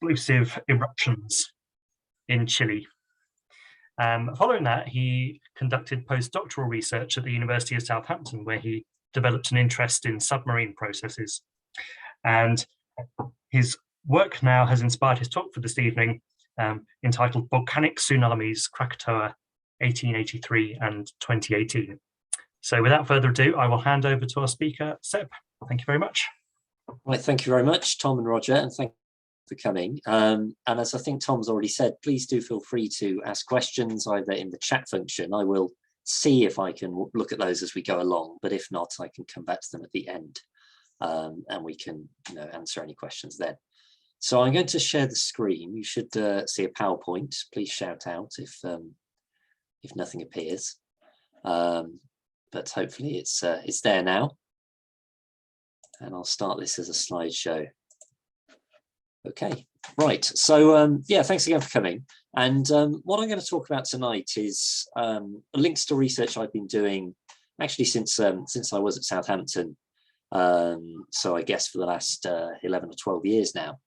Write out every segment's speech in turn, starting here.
explosive eruptions in Chile. Following that, he conducted postdoctoral research at the University of Southampton, where he developed an interest in submarine processes. And his work now has inspired his talk for this evening, entitled Volcanic Tsunamis, Krakatoa, 1883 and 2018. So without further ado, I will hand over to our speaker, Seb. Thank you very much. Right, thank you very much, Tom and Roger, and thank you for coming. And as I think Tom's already said, please do feel free to ask questions either in the chat function. I will see if I can look at those as we go along, but if not, I can come back to them at the end, and we can answer any questions then. So I'm going to share the screen. You should see a PowerPoint. Please shout out if nothing appears, but hopefully it's there now. And I'll start this as a slideshow. Okay, right. So yeah, thanks again for coming. And what I'm going to talk about tonight is links to research I've been doing actually since I was at Southampton. So I guess for the last 11 or 12 years now,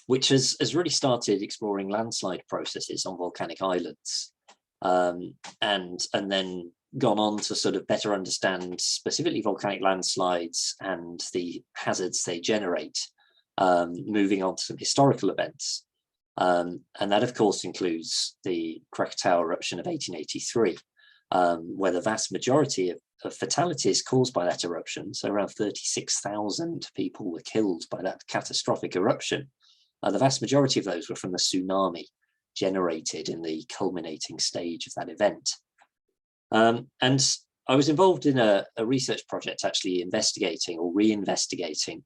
which has really started exploring landslide processes on volcanic islands, and then gone on to sort of better understand specifically volcanic landslides and the hazards they generate, moving on to some historical events. And that, of course, includes the Krakatau eruption of 1883, where the vast majority of fatalities caused by that eruption, so around 36,000 people were killed by that catastrophic eruption. The vast majority of those were from the tsunami generated in the culminating stage of that event. And I was involved in a research project actually investigating or reinvestigating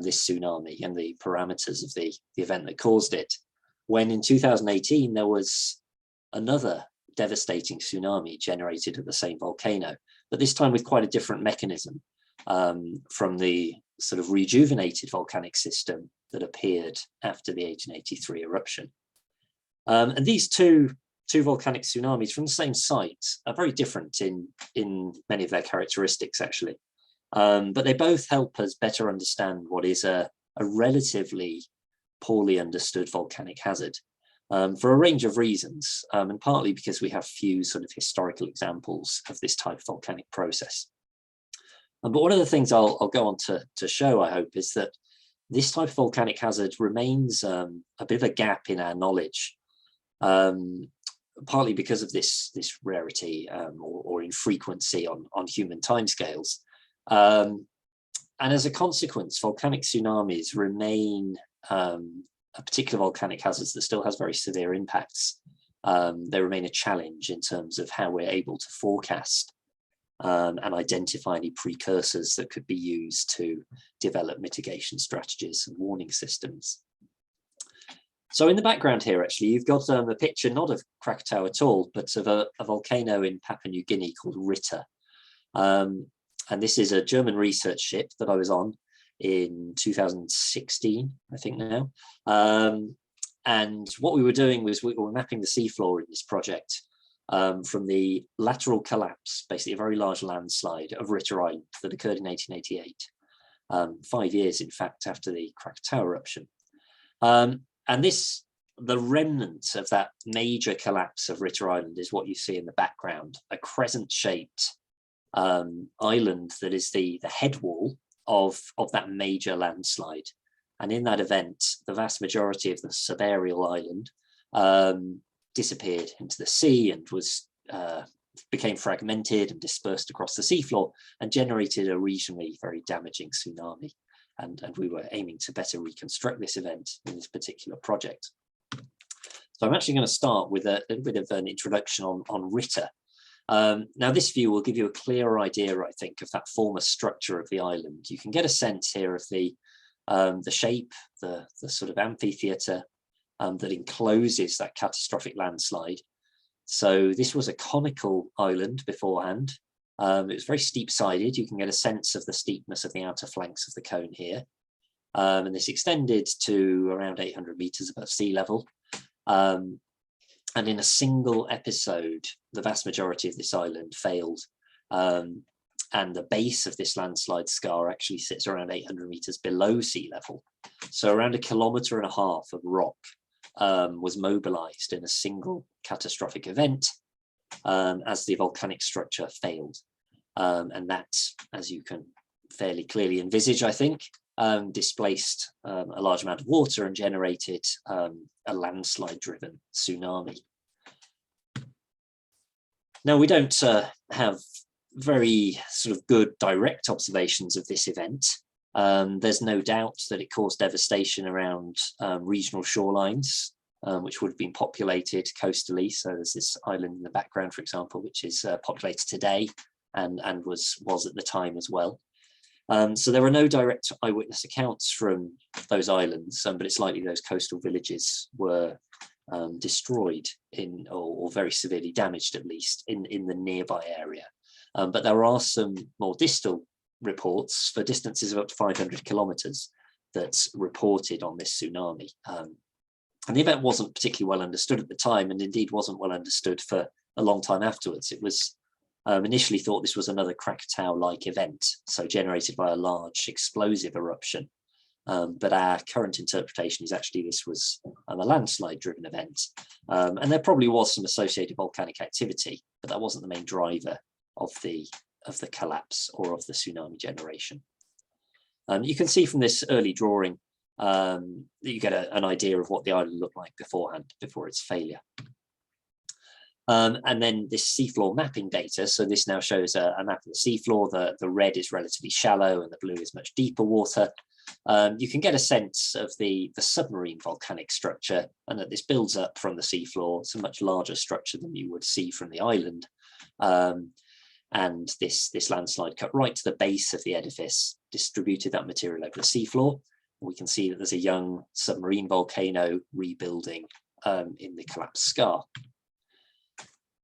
this tsunami and the parameters of the event that caused it, when in 2018 there was another devastating tsunami generated at the same volcano, but this time with quite a different mechanism from the sort of rejuvenated volcanic system that appeared after the 1883 eruption. And these two volcanic tsunamis from the same site are very different in many of their characteristics, actually. But they both help us better understand what is a relatively poorly understood volcanic hazard, for a range of reasons, and partly because we have few sort of historical examples of this type of volcanic process. But one of the things I'll go on to show, I hope, is that this type of volcanic hazard remains a bit of a gap in our knowledge, partly because of this rarity or infrequency on human timescales. And as a consequence, volcanic tsunamis remain a particular volcanic hazard that still has very severe impacts. They remain a challenge in terms of how we're able to forecast and identify any precursors that could be used to develop mitigation strategies and warning systems. So in the background here, actually, you've got a picture not of Krakatau at all, but of a volcano in Papua New Guinea called Ritter. And this is a German research ship that I was on in 2016, I think now. And what we were doing was we were mapping the seafloor in this project from the lateral collapse, basically a very large landslide of Ritter Island that occurred in 1888, 5 years, in fact, after the Krakatau eruption. And the remnant of that major collapse of Ritter Island is what you see in the background, a crescent-shaped island that is the head wall of that major landslide. And in that event, the vast majority of the subaerial island disappeared into the sea and became fragmented and dispersed across the seafloor and generated a regionally very damaging tsunami. And we were aiming to better reconstruct this event in this particular project. So I'm actually going to start with a little bit of an introduction on Ritter. Now this view will give you a clearer idea, I think, of that former structure of the island. You can get a sense here of the shape, the sort of amphitheatre that encloses that catastrophic landslide. So this was a conical island beforehand. It was very steep-sided. You can get a sense of the steepness of the outer flanks of the cone here. And this extended to around 800 meters above sea level. And in a single episode, the vast majority of this island failed. and the base of this landslide scar actually sits around 800 meters below sea level. So around 1.5 kilometers of rock was mobilized in a single catastrophic event as the volcanic structure failed. And that, as you can fairly clearly envisage, I think, displaced a large amount of water and generated a landslide-driven tsunami. Now, we don't have very sort of good direct observations of this event. There's no doubt that it caused devastation around regional shorelines, which would have been populated coastally. So there's this island in the background, for example, which is populated today and was at the time as well. So there are no direct eyewitness accounts from those islands, but it's likely those coastal villages were destroyed or very severely damaged, at least in the nearby area. But there are some more distal reports for distances of up to 500 kilometers that's reported on this tsunami. And the event wasn't particularly well understood at the time, and indeed wasn't well understood for a long time afterwards. It was initially thought this was another Krakatau-like event, so generated by a large explosive eruption. But our current interpretation is actually this was a landslide-driven event. And there probably was some associated volcanic activity, but that wasn't the main driver of the collapse or of the tsunami generation. You can see from this early drawing that you get an idea of what the island looked like beforehand, before its failure. And then this seafloor mapping data. So this now shows a map of the seafloor. The red is relatively shallow and the blue is much deeper water. You can get a sense of the submarine volcanic structure, and that this builds up from the seafloor. It's a much larger structure than you would see from the island. And this landslide cut right to the base of the edifice, distributed that material over the seafloor. We can see that there's a young submarine volcano rebuilding in the collapsed scar.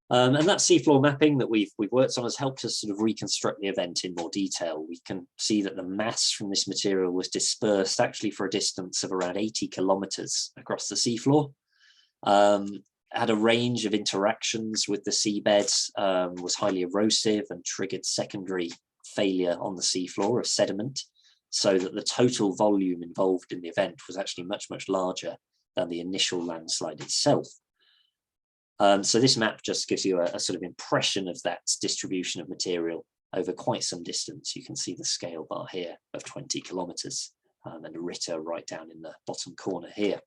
And that seafloor mapping that we've worked on has helped us sort of reconstruct the event in more detail. We can see that the mass from this material was dispersed actually for a distance of around 80 kilometers across the seafloor. Had a range of interactions with the seabed, was highly erosive and triggered secondary failure on the seafloor of sediment, so that the total volume involved in the event was actually much, much larger than the initial landslide itself. So this map just gives you a sort of impression of that distribution of material over quite some distance. You can see the scale bar here of 20 kilometers and a Ritter right down in the bottom corner here.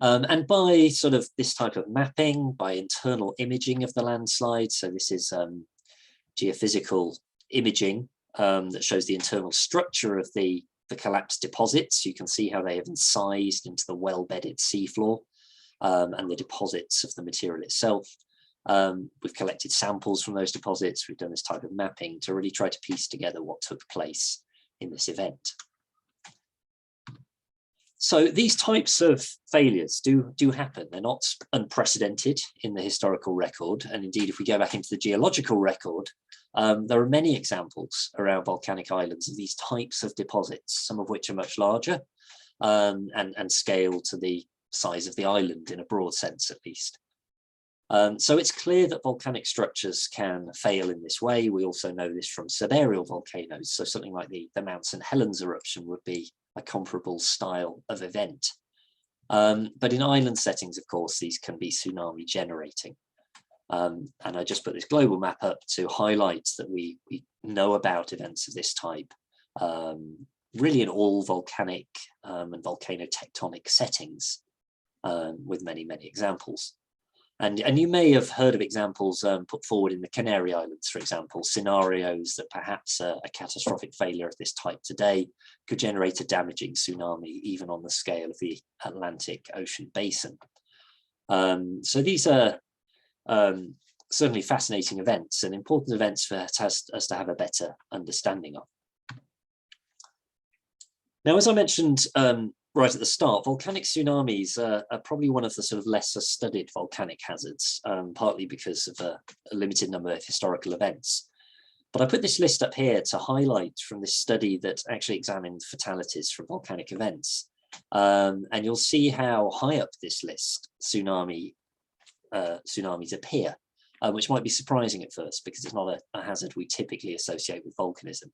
And by sort of this type of mapping, by internal imaging of the landslide, so this is geophysical imaging that shows the internal structure of the collapsed deposits. You can see how they have incised into the well-bedded seafloor and the deposits of the material itself. We've collected samples from those deposits. We've done this type of mapping to really try to piece together what took place in this event. So these types of failures do happen. They're not unprecedented in the historical record. And indeed, if we go back into the geological record, there are many examples around volcanic islands of these types of deposits, some of which are much larger and scale to the size of the island in a broad sense, at least. So it's clear that volcanic structures can fail in this way. We also know this from subaerial volcanoes. So something like the Mount St. Helens eruption would be a comparable style of event. But in island settings, of course, these can be tsunami generating. And I just put this global map up to highlight that we know about events of this type, really in all volcanic and volcanotectonic settings, with many, many examples. And you may have heard of examples put forward in the Canary Islands, for example, scenarios that perhaps a catastrophic failure of this type today could generate a damaging tsunami, even on the scale of the Atlantic Ocean basin. So these are certainly fascinating events and important events for us to have a better understanding of. Now, as I mentioned right at the start, volcanic tsunamis are probably one of the sort of lesser studied volcanic hazards, partly because of a limited number of historical events. But I put this list up here to highlight from this study that actually examined fatalities from volcanic events. And you'll see how high up this list tsunamis appear. which might be surprising at first because it's not a hazard we typically associate with volcanism.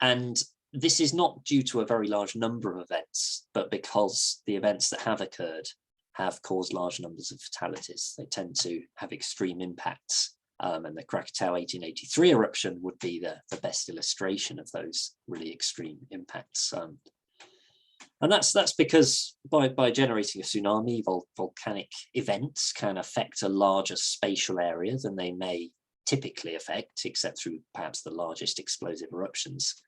And this is not due to a very large number of events, but because the events that have occurred have caused large numbers of fatalities. They tend to have extreme impacts. And the Krakatau 1883 eruption would be the best illustration of those really extreme impacts. And that's because by generating a tsunami, volcanic events can affect a larger spatial area than they may typically affect, except through perhaps the largest explosive eruptions.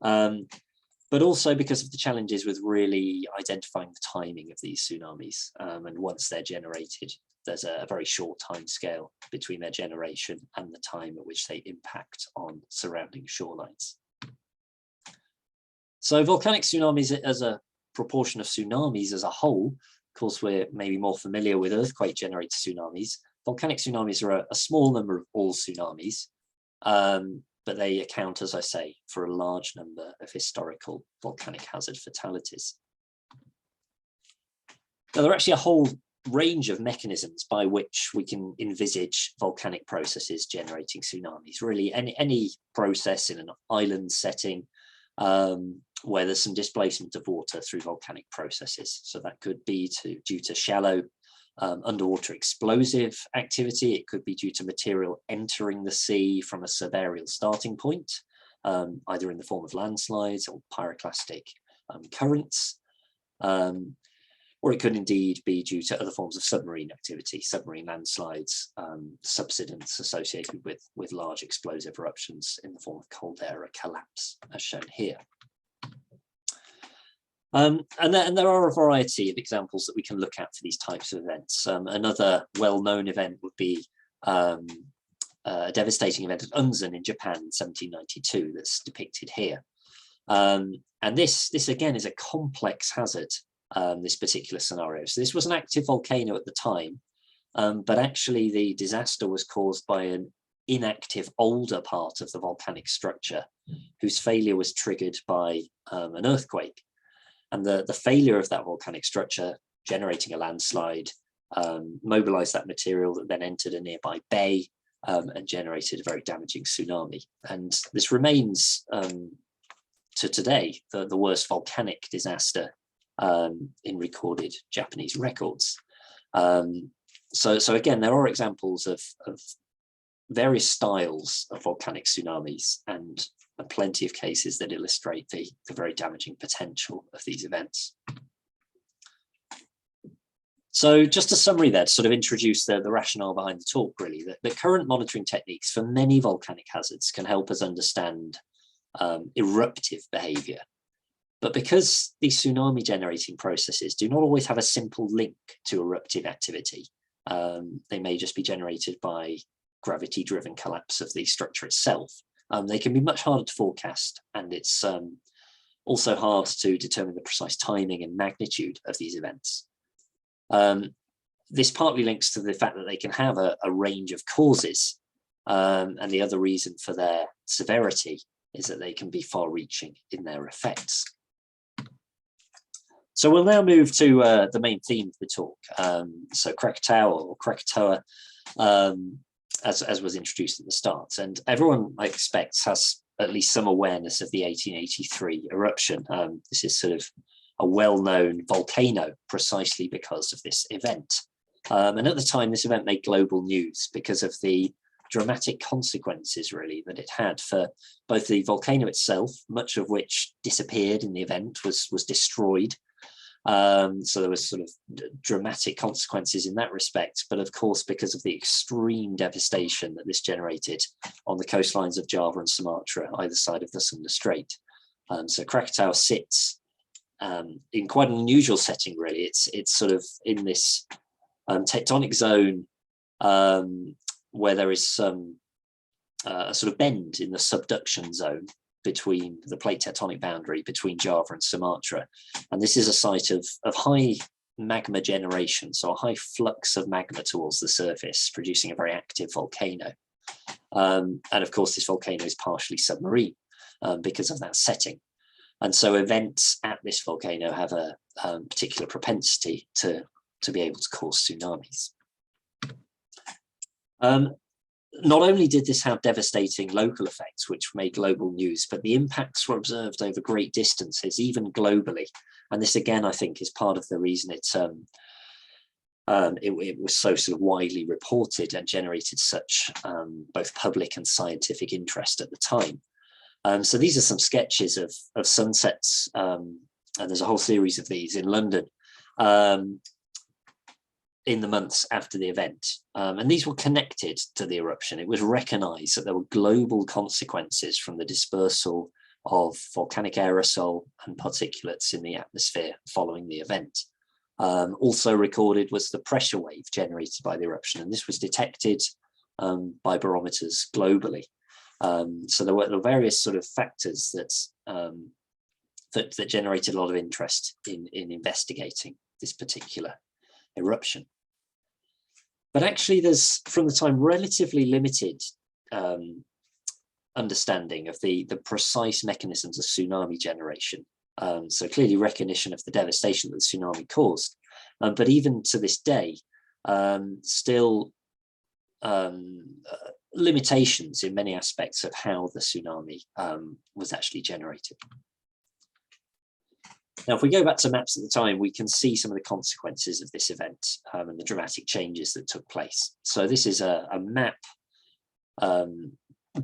But also because of the challenges with really identifying the timing of these tsunamis. And once they're generated, there's a very short time scale between their generation and the time at which they impact on surrounding shorelines. So volcanic tsunamis as a proportion of tsunamis as a whole, of course, we're maybe more familiar with earthquake-generated tsunamis. Volcanic tsunamis are a small number of all tsunamis, but they account, as I say, for a large number of historical volcanic hazard fatalities. Now, there are actually a whole range of mechanisms by which we can envisage volcanic processes generating tsunamis. Really, any process in an island setting where there's some displacement of water through volcanic processes. So that could be due to shallow underwater explosive activity. It could be due to material entering the sea from a subaerial starting point, either in the form of landslides or pyroclastic currents. Or it could indeed be due to other forms of submarine activity, submarine landslides, subsidence associated with large explosive eruptions in the form of caldera collapse, as shown here. And there are a variety of examples that we can look at for these types of events. Another well-known event would be a devastating event at Unzen in Japan in 1792 that's depicted here. And this again is a complex hazard, this particular scenario. So this was an active volcano at the time, but actually the disaster was caused by an inactive older part of the volcanic structure whose failure was triggered by an earthquake. And the failure of that volcanic structure generating a landslide mobilized that material that then entered a nearby bay and generated a very damaging tsunami. And this remains to today the worst volcanic disaster in recorded Japanese records. So again, there are examples of various styles of volcanic tsunamis and plenty of cases that illustrate the very damaging potential of these events. So just a summary there to sort of introduce the rationale behind the talk, really, that the current monitoring techniques for many volcanic hazards can help us understand eruptive behavior. But because these tsunami generating processes do not always have a simple link to eruptive activity, they may just be generated by gravity-driven collapse of the structure itself. They can be much harder to forecast, and it's also hard to determine the precise timing and magnitude of these events. This partly links to the fact that they can have a range of causes, and the other reason for their severity is that they can be far-reaching in their effects. So we'll now move to the main theme of the talk. So Krakatau or Krakatoa, as was introduced at the start, and everyone I expect has at least some awareness of the 1883 eruption. This is sort of a well-known volcano precisely because of this event. And at the time, this event made global news because of the dramatic consequences, really, that it had for both the volcano itself, much of which disappeared in the event, was destroyed. So there was sort of dramatic consequences in that respect, but of course, because of the extreme devastation that this generated on the coastlines of Java and Sumatra, either side of the Sunda Strait. So Krakatau sits in quite an unusual setting, really. It's sort of in this tectonic zone where there is some sort of bend in the subduction zone between the plate tectonic boundary between Java and Sumatra. And this is a site of high magma generation, so a high flux of magma towards the surface, producing a very active volcano. And of course, this volcano is partially submarine because of that setting. And so events at this volcano have a particular propensity to be able to cause tsunamis. Not only did this have devastating local effects, which made global news, but the impacts were observed over great distances, even globally. And this, again, I think is part of the reason it was so sort of widely reported and generated such both public and scientific interest at the time. So these are some sketches of sunsets, and there's a whole series of these in London in the months after the event. And these were connected to the eruption. It was recognized that there were global consequences from the dispersal of volcanic aerosol and particulates in the atmosphere following the event. Also recorded was the pressure wave generated by the eruption, and this was detected by barometers globally. So there were various sort of factors that generated a lot of interest in investigating this particular eruption. But actually there's, from the time, relatively limited understanding of the precise mechanisms of tsunami generation. So clearly recognition of the devastation that the tsunami caused. But even to this day, still limitations in many aspects of how the tsunami was actually generated. Now, if we go back to maps at the time, we can see some of the consequences of this event and the dramatic changes that took place. So this is a map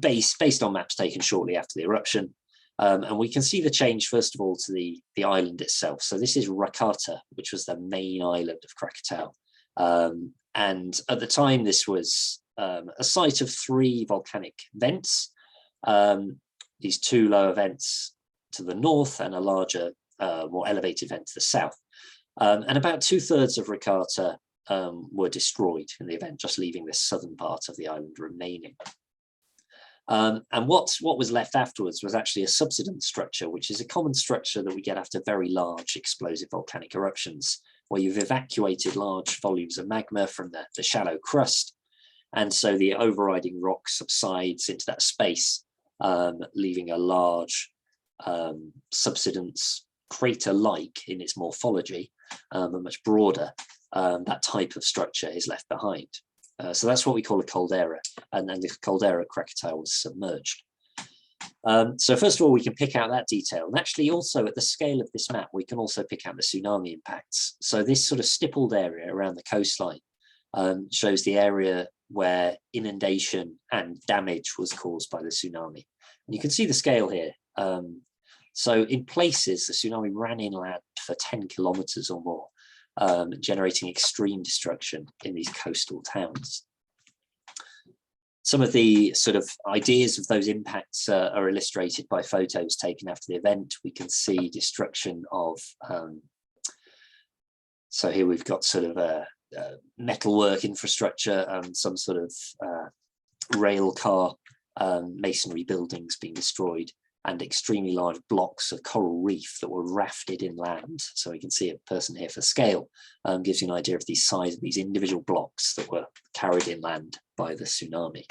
based on maps taken shortly after the eruption. And we can see the change, first of all, to the island itself. So this is Krakatau, which was the main island of Krakatau. And at the time, this was a site of 3 volcanic vents, these 2 lower vents to the north and a larger, more elevated vent to the south. And about 2/3 of Krakatau were destroyed in the event, just leaving this southern part of the island remaining. And what was left afterwards was actually a subsidence structure, which is a common structure that we get after very large explosive volcanic eruptions, where you've evacuated large volumes of magma from the shallow crust. And so the overriding rock subsides into that space, leaving a large subsidence crater-like in its morphology, but much broader. That type of structure is left behind. So that's what we call a caldera, and then the caldera Krakatau was submerged. So first of all, we can pick out that detail. And actually also at the scale of this map, we can also pick out the tsunami impacts. So this sort of stippled area around the coastline shows the area where inundation and damage was caused by the tsunami. And you can see the scale here. So in places, the tsunami ran inland for 10 kilometers or more, generating extreme destruction in these coastal towns. Some of the sort of ideas of those impacts are illustrated by photos taken after the event. We can see destruction of, so here we've got sort of a metalwork infrastructure, some sort of rail car masonry buildings being destroyed, and extremely large blocks of coral reef that were rafted inland. So we can see a person here for scale, gives you an idea of the size of these individual blocks that were carried inland by the tsunami.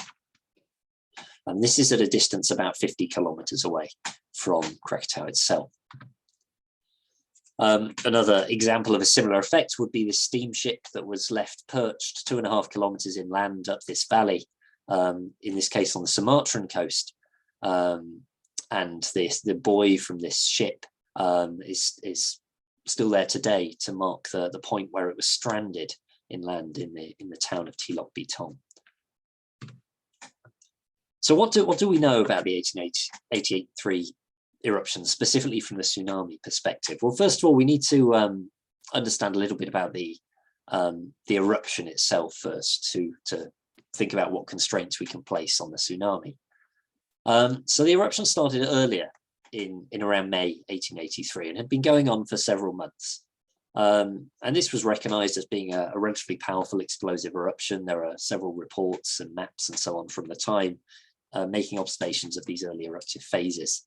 And this is at a distance about 50 kilometers away from Krakatau itself. Another example of a similar effect would be the steamship that was left perched 2.5 kilometers inland up this valley, in this case on the Sumatran coast. And the buoy from this ship is still there today to mark the point where it was stranded inland in the town of Telok Bitong. So what do we know about the 1883 eruption, specifically from the tsunami perspective? Well, first of all, we need to understand a little bit about the eruption itself first, to think about what constraints we can place on the tsunami. So the eruption started earlier in around May 1883 and had been going on for several months. And this was recognized as being a relatively powerful explosive eruption. There are several reports and maps and so on from the time making observations of these early eruptive phases.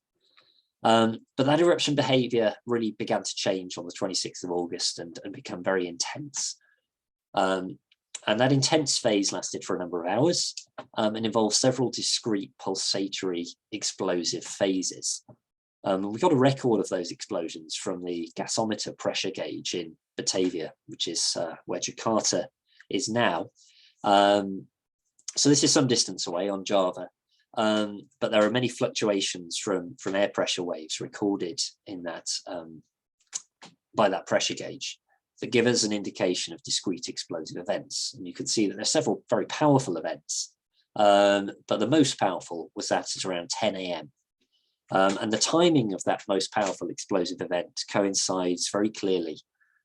But that eruption behavior really began to change on the 26th of August and become very intense. And that intense phase lasted for a number of hours and involved several discrete pulsatory explosive phases. We got a record of those explosions from the gasometer pressure gauge in Batavia, which is where Jakarta is now. So this is some distance away on Java, but there are many fluctuations from air pressure waves recorded in that by that pressure gauge that give us an indication of discrete explosive events. And you can see that there are several very powerful events, but the most powerful was that at around 10 a.m. And the timing of that most powerful explosive event coincides very clearly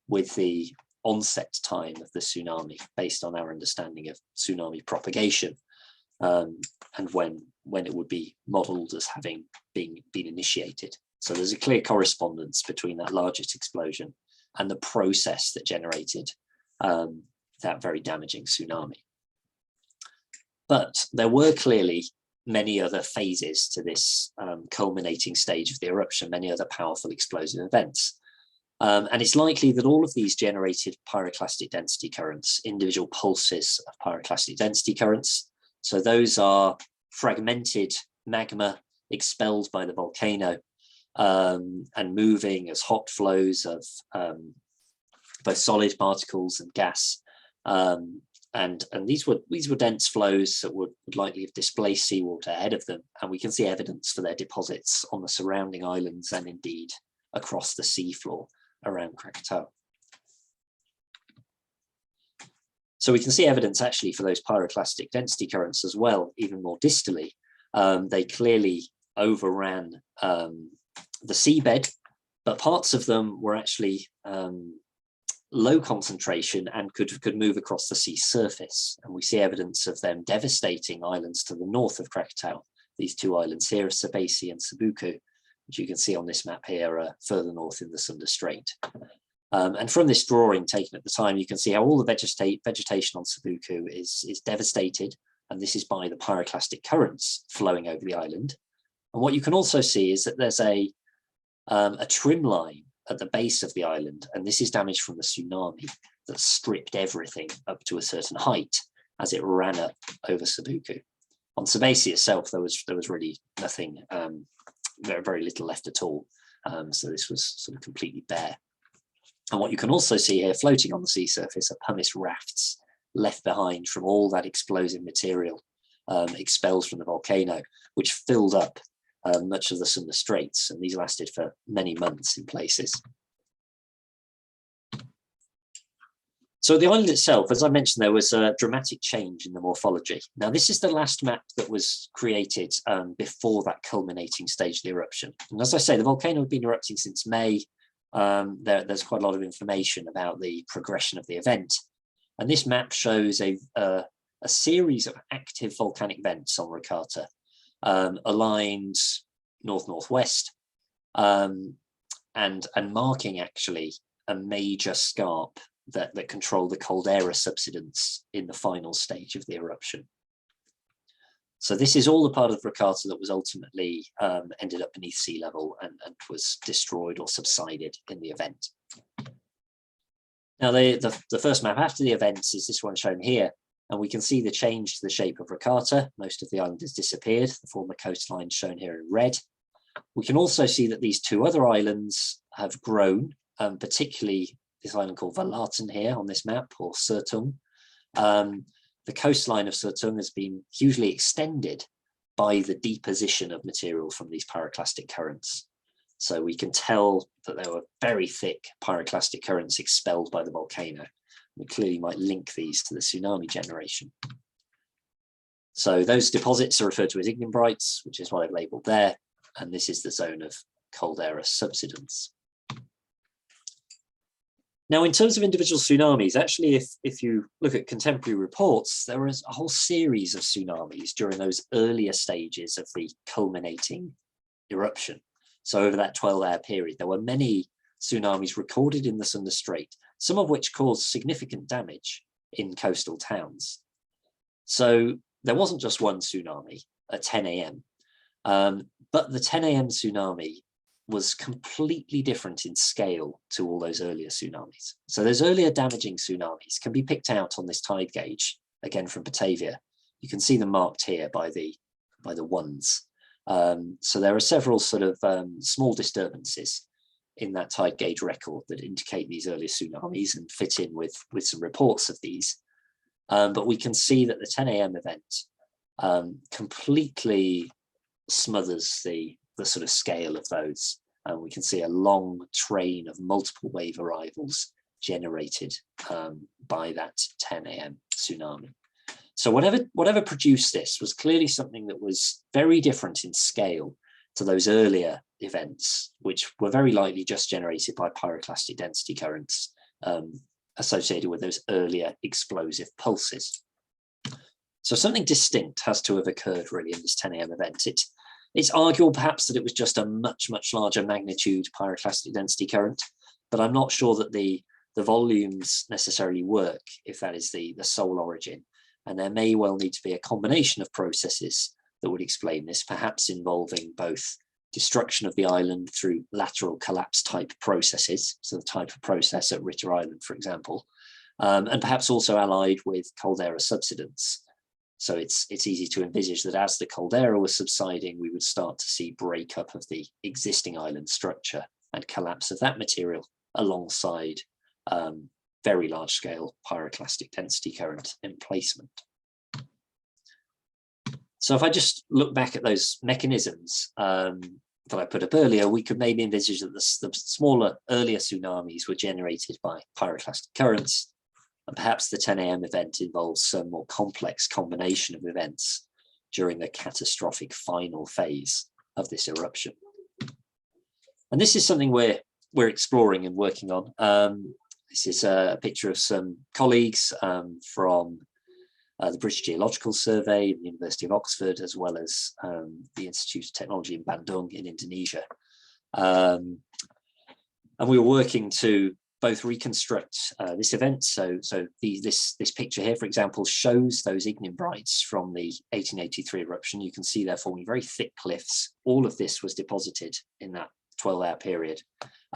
with the onset time of the tsunami, based on our understanding of tsunami propagation, and when it would be modelled as having been initiated. So there's a clear correspondence between that largest explosion and the process that generated that very damaging tsunami. But there were clearly many other phases to this culminating stage of the eruption, many other powerful explosive events. And it's likely that all of these generated pyroclastic density currents, individual pulses of pyroclastic density currents. So those are fragmented magma expelled by the volcano and moving as hot flows of both solid particles and gas. And these were dense flows that would likely have displaced seawater ahead of them. And we can see evidence for their deposits on the surrounding islands and indeed across the seafloor around Krakatau. So we can see evidence actually for those pyroclastic density currents as well, even more distally. They clearly overran the seabed, but parts of them were actually low concentration and could move across the sea surface. And we see evidence of them devastating islands to the north of Krakatau. These two islands here are Sabesi and Sabuku, which you can see on this map here, further north in the Sunda Strait. And from this drawing taken at the time, you can see how all the vegetation on Sabuku is devastated, and this is by the pyroclastic currents flowing over the island. And what you can also see is that there's a trim line at the base of the island, and this is damage from the tsunami that stripped everything up to a certain height as it ran up over Sabuku. On Sabesi itself, there was really nothing, very little left at all. So this was sort of completely bare. And what you can also see here floating on the sea surface are pumice rafts left behind from all that explosive material expelled from the volcano, which filled up much of the Sunda Straits, and these lasted for many months in places. So the island itself, as I mentioned, there was a dramatic change in the morphology. Now, this is the last map that was created before that culminating stage of the eruption. And as I say, the volcano had been erupting since May. There's quite a lot of information about the progression of the event. And this map shows a series of active volcanic vents on Rakata, aligned north-northwest, and marking actually a major scarp that control the caldera subsidence in the final stage of the eruption. So this is all the part of Rakata that was ultimately ended up beneath sea level and was destroyed or subsided in the event. Now the first map after the events is this one shown here, and we can see the change to the shape of Rakata. Most of the island has disappeared, the former coastline shown here in red. We can also see that these two other islands have grown, particularly this island called Valaten here on this map, or Sertung. The coastline of Sertung has been hugely extended by the deposition of material from these pyroclastic currents. So we can tell that there were very thick pyroclastic currents expelled by the volcano. We clearly might link these to the tsunami generation. So those deposits are referred to as ignimbrites, which is what I've labelled there. And this is the zone of caldera subsidence. Now, in terms of individual tsunamis, actually, if you look at contemporary reports, there was a whole series of tsunamis during those earlier stages of the culminating eruption. So over that 12-hour period, there were many tsunamis recorded in the Sunda Strait, some of which caused significant damage in coastal towns. So there wasn't just one tsunami at 10 a.m., but the 10 a.m. tsunami was completely different in scale to all those earlier tsunamis. So those earlier damaging tsunamis can be picked out on this tide gauge, again from Batavia. You can see them marked here by the ones. So there are several sort of small disturbances in that tide gauge record that indicate these earlier tsunamis and fit in with some reports of these. But we can see that the 10 a.m. event completely smothers the sort of scale of those. And we can see a long train of multiple wave arrivals generated by that 10 a.m. tsunami. So whatever produced this was clearly something that was very different in scale to those earlier events, which were very likely just generated by pyroclastic density currents associated with those earlier explosive pulses. So something distinct has to have occurred really in this 10 a.m. event. It's arguable perhaps that it was just a much larger magnitude pyroclastic density current, but I'm not sure that the volumes necessarily work if that is the sole origin. And there may well need to be a combination of processes that would explain this, perhaps involving both destruction of the island through lateral collapse type processes, so the type of process at Ritter Island, for example, and perhaps also allied with caldera subsidence. So it's easy to envisage that as the caldera was subsiding, we would start to see breakup of the existing island structure and collapse of that material alongside very large scale pyroclastic density current emplacement. So if I just look back at those mechanisms that I put up earlier, we could maybe envisage that the smaller, earlier tsunamis were generated by pyroclastic currents, and perhaps the 10 a.m. event involves some more complex combination of events during the catastrophic final phase of this eruption. And this is something we're exploring and working on. This is a picture of some colleagues from the British Geological Survey and the University of Oxford, as well as the Institute of Technology in Bandung in Indonesia. And we were working to both reconstruct this event. So this picture here, for example, shows those ignimbrites from the 1883 eruption. You can see they're forming very thick cliffs. All of this was deposited in that 12-hour period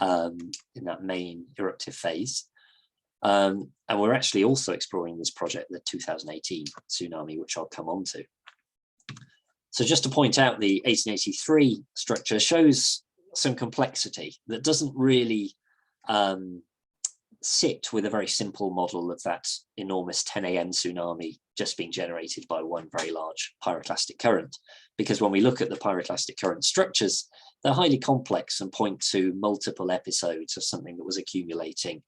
in that main eruptive phase. And we're actually also exploring this project, the 2018 tsunami, which I'll come on to. So just to point out, the 1883 structure shows some complexity that doesn't really sit with a very simple model of that enormous 10 a.m. tsunami just being generated by one very large pyroclastic current. Because when we look at the pyroclastic current structures, they're highly complex and point to multiple episodes of something that was accumulating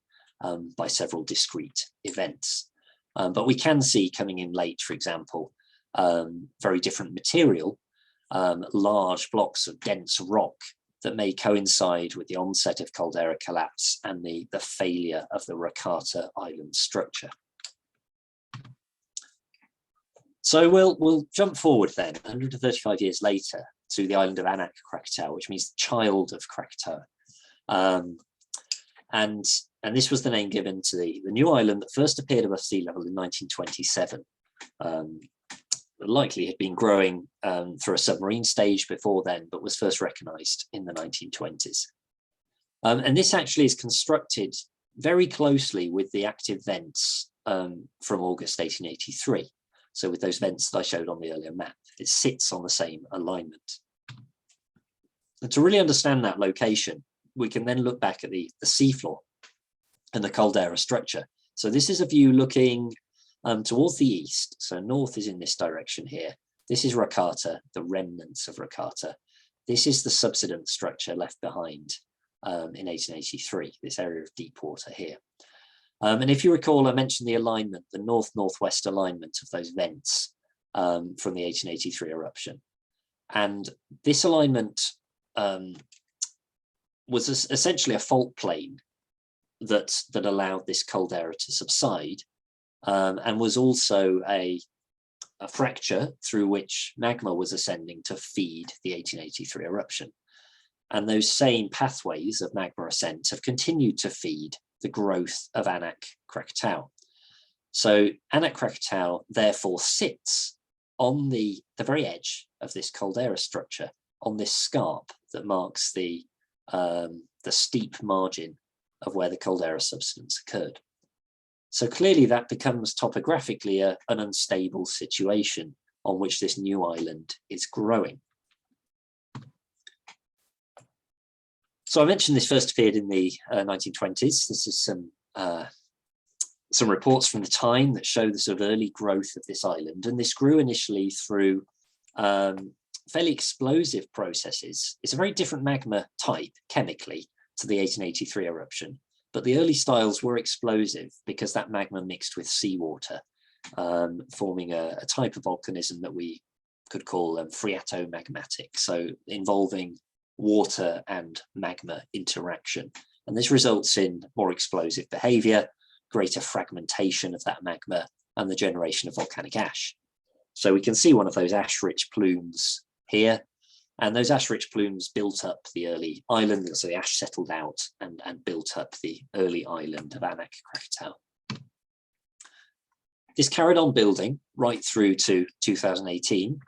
by several discrete events. But we can see coming in late, for example, very different material, large blocks of dense rock that may coincide with the onset of caldera collapse and the failure of the Rakata island structure. So we'll jump forward then, 135 years later, to the island of Anak Krakatau, which means child of Krakatau. And this was the name given to the new island that first appeared above sea level in 1927. Likely had been growing through a submarine stage before then, but was first recognized in the 1920s. And this actually is constructed very closely with the active vents from August 1883. So with those vents that I showed on the earlier map, it sits on the same alignment. And to really understand that location, we can then look back at the seafloor and the caldera structure. So this is a view looking towards the east. So north is in this direction here. This is Rakata, the remnants of Rakata. This is the subsidence structure left behind in 1883, this area of deep water here. And if you recall, I mentioned the alignment, the north-northwest alignment of those vents from the 1883 eruption. And this alignment was essentially a fault plane that allowed this caldera to subside, and was also a fracture through which magma was ascending to feed the 1883 eruption. And those same pathways of magma ascent have continued to feed the growth of Anak Krakatau. So Anak Krakatau therefore sits on the very edge of this caldera structure, on this scarp that marks the steep margin of where the caldera subsidence occurred. So clearly that becomes topographically an unstable situation on which this new island is growing. So I mentioned this first appeared in the 1920s. This is some reports from the time that show the sort of early growth of this island, and this grew initially through fairly explosive processes. It's a very different magma type chemically to the 1883 eruption, but the early styles were explosive because that magma mixed with seawater, forming a type of volcanism that we could call phreatomagmatic, so involving water and magma interaction. And this results in more explosive behavior, greater fragmentation of that magma, and the generation of volcanic ash. So we can see one of those ash-rich plumes here, and those ash-rich plumes built up the early island, so the ash settled out and built up the early island of Anak Krakatau. This carried on building right through to 2018,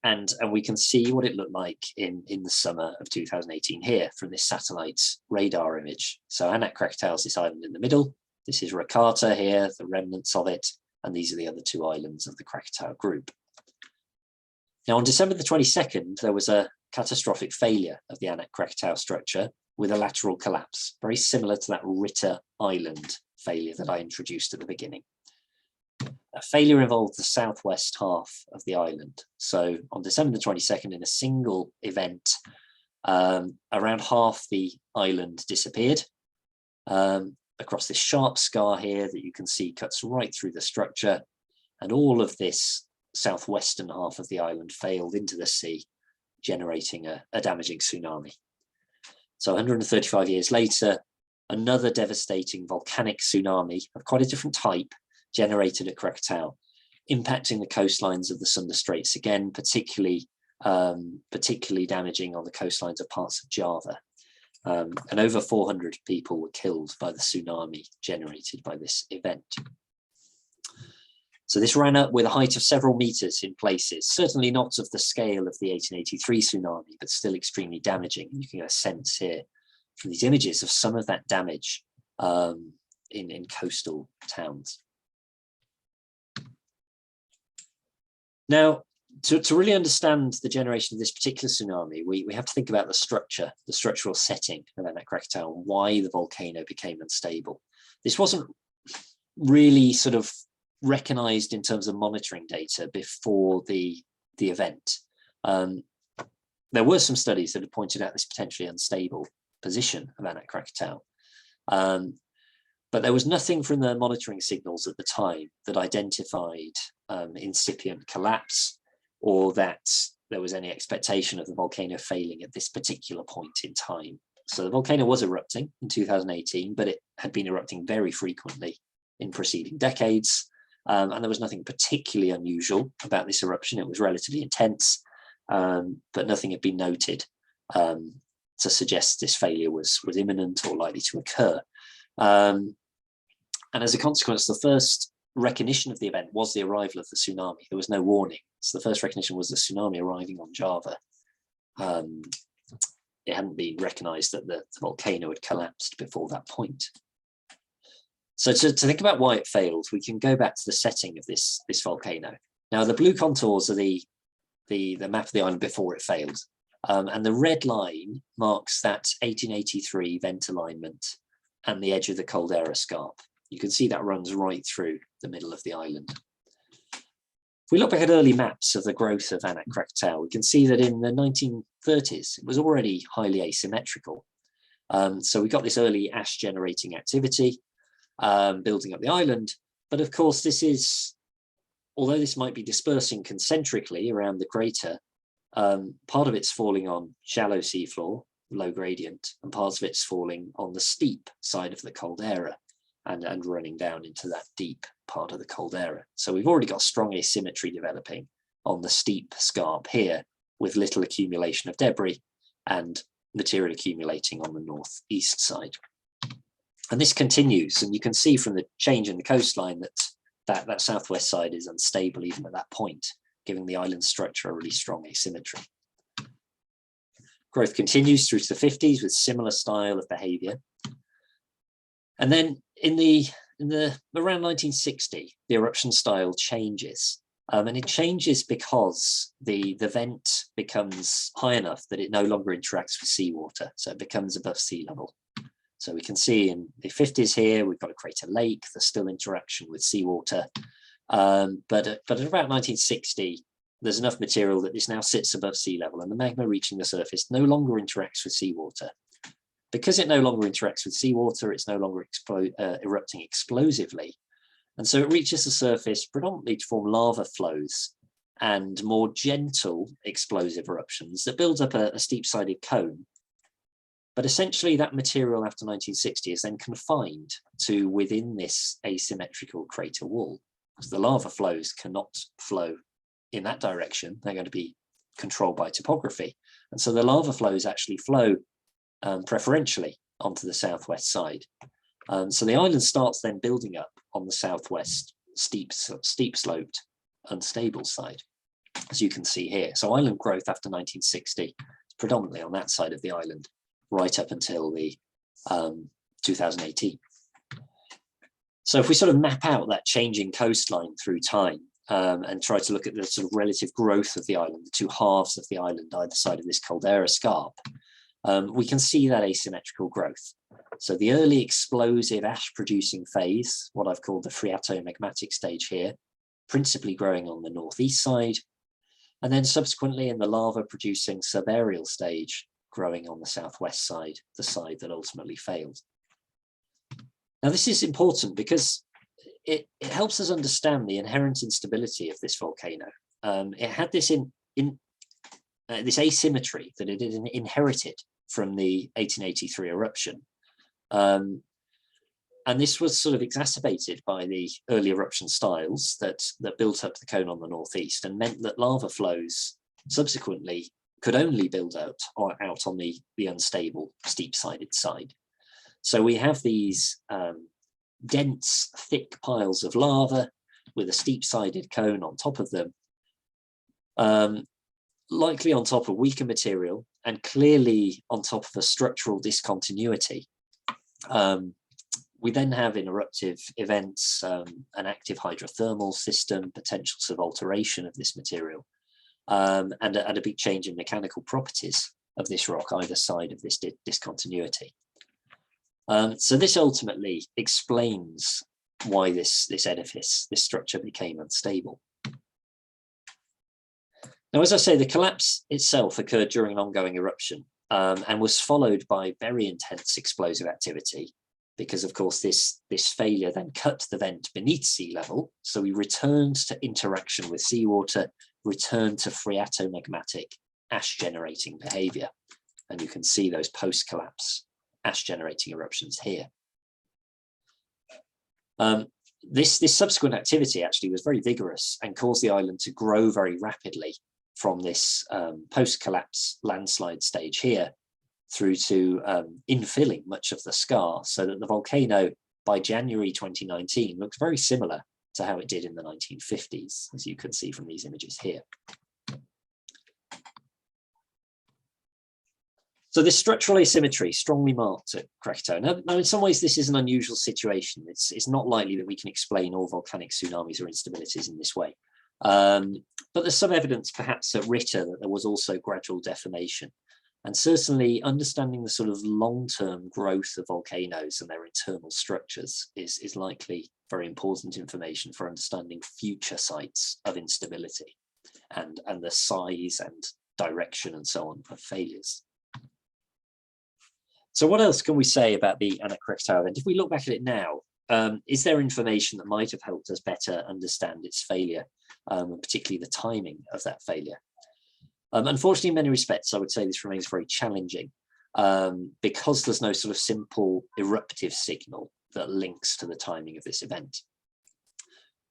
and we can see what it looked like in the summer of 2018 here from this satellite's radar image. So Anak Krakatau is this island in the middle. This is Rakata here, the remnants of it, and these are the other two islands of the Krakatau group. Now on December the 22nd, there was a catastrophic failure of the Anak Krakatau structure with a lateral collapse, very similar to that Ritter Island failure that I introduced at the beginning. A failure involved the southwest half of the island. So on December the 22nd, in a single event, around half the island disappeared. Across this sharp scar here that you can see cuts right through the structure, and all of this southwestern half of the island failed into the sea, generating a damaging tsunami. So 135 years later, another devastating volcanic tsunami of quite a different type generated at Krakatau, impacting the coastlines of the Sunda Straits again, particularly damaging on the coastlines of parts of Java. And over 400 people were killed by the tsunami generated by this event. So this ran up with a height of several meters in places, certainly not of the scale of the 1883 tsunami, but still extremely damaging. You can get a sense here from these images of some of that damage in coastal towns. Now, to really understand the generation of this particular tsunami, we have to think about the structure, the structural setting of Anak Krakatau, and why the volcano became unstable. This wasn't really sort of recognized in terms of monitoring data before the event. There were some studies that had pointed out this potentially unstable position of Anak Krakatau. But there was nothing from the monitoring signals at the time that identified incipient collapse, or that there was any expectation of the volcano failing at this particular point in time. So the volcano was erupting in 2018, but it had been erupting very frequently in preceding decades. And there was nothing particularly unusual about this eruption. It was relatively intense, but nothing had been noted to suggest this failure was imminent or likely to occur. And as a consequence, the first recognition of the event was the arrival of the tsunami. There was no warning. So the first recognition was the tsunami arriving on Java. It hadn't been recognized that the volcano had collapsed before that point. So to think about why it failed, we can go back to the setting of this volcano. Now, the blue contours are the map of the island before it failed. And the red line marks that 1883 vent alignment and the edge of the caldera scarp. You can see that runs right through the middle of the island. If we look back at early maps of the growth of Anak Krakatau, we can see that in the 1930s, it was already highly asymmetrical. So we got this early ash generating activity, building up the island. But of course, although this might be dispersing concentrically around the crater, part of it's falling on shallow seafloor, low gradient, and parts of it's falling on the steep side of the caldera and running down into that deep part of the caldera. So we've already got strong asymmetry developing on the steep scarp here, with little accumulation of debris and material accumulating on the northeast side. And this continues, and you can see from the change in the coastline that southwest side is unstable even at that point, giving the island structure a really strong asymmetry. Growth continues through to the 50s with similar style of behavior. And then in around 1960, the eruption style changes. And it changes because the vent becomes high enough that it no longer interacts with seawater, so it becomes above sea level. So we can see in the 50s here, we've got a crater lake, there's still interaction with seawater. But at about 1960, there's enough material that this now sits above sea level, and the magma reaching the surface no longer interacts with seawater. Because it no longer interacts with seawater, it's no longer erupting explosively. And so it reaches the surface predominantly to form lava flows and more gentle explosive eruptions that builds up a steep-sided cone. But essentially that material after 1960 is then confined to within this asymmetrical crater wall, because the lava flows cannot flow in that direction. They're going to be controlled by topography. And so the lava flows actually flow preferentially onto the southwest side. So the island starts then building up on the southwest steep sloped, unstable side, as you can see here. So island growth after 1960 is predominantly on that side of the island, right up until the 2018. So if we sort of map out that changing coastline through time and try to look at the sort of relative growth of the island, the two halves of the island either side of this caldera scarp, we can see that asymmetrical growth. So the early explosive ash producing phase, what I've called the phreatomagmatic stage here, principally growing on the northeast side, and then subsequently in the lava producing subaerial stage, growing on the southwest side, the side that ultimately failed. Now this is important because it helps us understand the inherent instability of this volcano. It had this this asymmetry that it had inherited from the 1883 eruption. And this was sort of exacerbated by the early eruption styles that built up the cone on the northeast and meant that lava flows subsequently could only build out on the unstable steep-sided side. So we have these dense, thick piles of lava with a steep-sided cone on top of them, likely on top of weaker material and clearly on top of a structural discontinuity. We then have in eruptive events an active hydrothermal system, potentials of alteration of this material, and a big change in mechanical properties of this rock either side of this discontinuity. So this ultimately explains why this edifice, this structure became unstable. Now, as I say, the collapse itself occurred during an ongoing eruption and was followed by very intense explosive activity because, of course, this failure then cut the vent beneath sea level. So we returned to interaction with seawater, returned to phreatomagmatic ash-generating behavior. And you can see those post-collapse ash-generating eruptions here. This subsequent activity actually was very vigorous and caused the island to grow very rapidly from this post-collapse landslide stage here through to infilling much of the scar, so that the volcano by January 2019 looks very similar to how it did in the 1950s, as you can see from these images here. So this structural asymmetry strongly marked at Krakatau. Now, in some ways, this is an unusual situation. It's not likely that we can explain all volcanic tsunamis or instabilities in this way. But there's some evidence perhaps at Ritter that there was also gradual deformation. And certainly understanding the sort of long-term growth of volcanoes and their internal structures is likely very important information for understanding future sites of instability and the size and direction and so on of failures. So what else can we say about the Anak Krakatau event? If we look back at it now, is there information that might have helped us better understand its failure, and particularly the timing of that failure? Unfortunately, in many respects, I would say this remains very challenging because there's no sort of simple eruptive signal that links to the timing of this event.